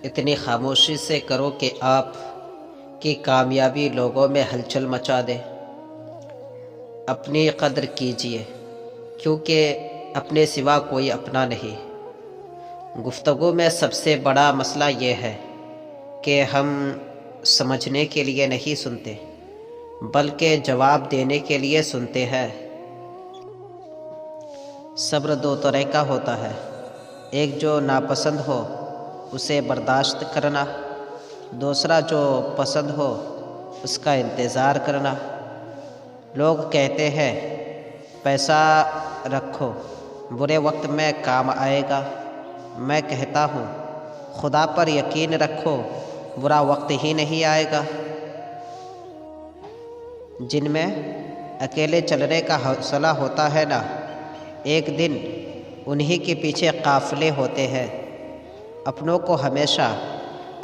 اتنی خاموشی سے کرو کہ آپ کی کامیابی لوگوں میں ہلچل مچا دے۔ اپنی قدر کیجیے، کیونکہ اپنے سوا کوئی اپنا نہیں۔ گفتگو میں سب سے بڑا مسئلہ یہ ہے کہ ہم سمجھنے کے لیے نہیں سنتے، بلکہ جواب دینے کے لیے سنتے ہیں۔ صبر دو طرح کا ہوتا ہے، ایک جو ناپسند ہو اسے برداشت کرنا، دوسرا جو پسند ہو اس کا انتظار کرنا۔ لوگ کہتے ہیں پیسہ رکھو، برے وقت میں کام آئے گا۔ میں کہتا ہوں خدا پر یقین رکھو، برا وقت ہی نہیں آئے گا۔ جن میں اکیلے چلنے کا حوصلہ ہوتا ہے نا، ایک دن انہی کے پیچھے قافلے ہوتے ہیں۔ اپنوں کو ہمیشہ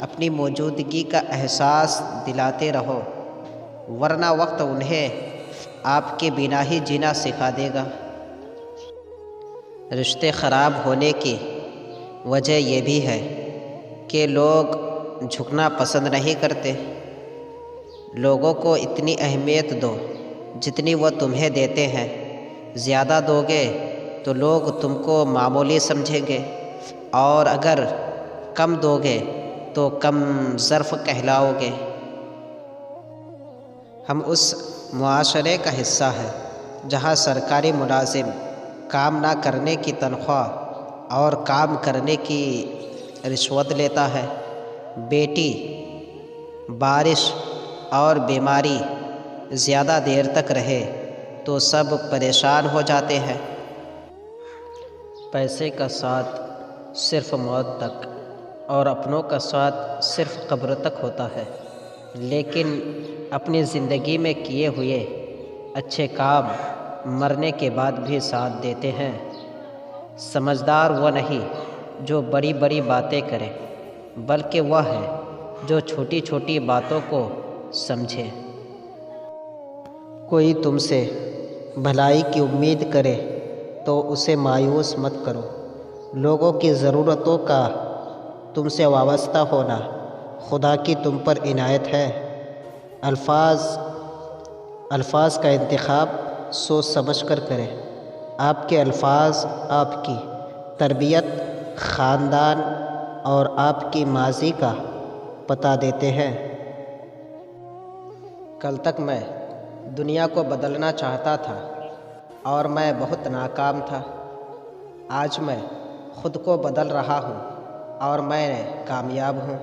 اپنی موجودگی کا احساس دلاتے رہو، ورنہ وقت انہیں آپ کے بنا ہی جینا سکھا دے گا۔ رشتے خراب ہونے کی وجہ یہ بھی ہے کہ لوگ جھکنا پسند نہیں کرتے۔ لوگوں کو اتنی اہمیت دو جتنی وہ تمہیں دیتے ہیں۔ زیادہ دو گے تو لوگ تم کو معمولی سمجھیں گے، اور اگر کم دو گے تو کم ظرف کہلاؤ گے۔ ہم اس معاشرے کا حصہ ہیں جہاں سرکاری ملازم کام نہ کرنے کی تنخواہ اور کام کرنے کی رشوت لیتا ہے۔ بیٹی بارش اور بیماری زیادہ دیر تک رہے تو سب پریشان ہو جاتے ہیں۔ پیسے کا ساتھ صرف موت تک اور اپنوں کا ساتھ صرف قبر تک ہوتا ہے، لیکن اپنی زندگی میں کیے ہوئے اچھے کام مرنے کے بعد بھی ساتھ دیتے ہیں۔ سمجھدار وہ نہیں جو بڑی بڑی باتیں کرے، بلکہ وہ ہے جو چھوٹی چھوٹی باتوں کو سمجھے۔ کوئی تم سے بھلائی کی امید کرے تو اسے مایوس مت کرو۔ لوگوں کی ضرورتوں کا تم سے وابستہ ہونا خدا کی تم پر عنایت ہے۔ الفاظ کا انتخاب سوچ سمجھ کر کریں۔ آپ کے الفاظ آپ کی تربیت، خاندان اور آپ کی ماضی کا پتہ دیتے ہیں۔ کل تک میں دنیا کو بدلنا چاہتا تھا اور میں بہت ناکام تھا۔ آج میں خود کو بدل رہا ہوں اور میں کامیاب ہوں۔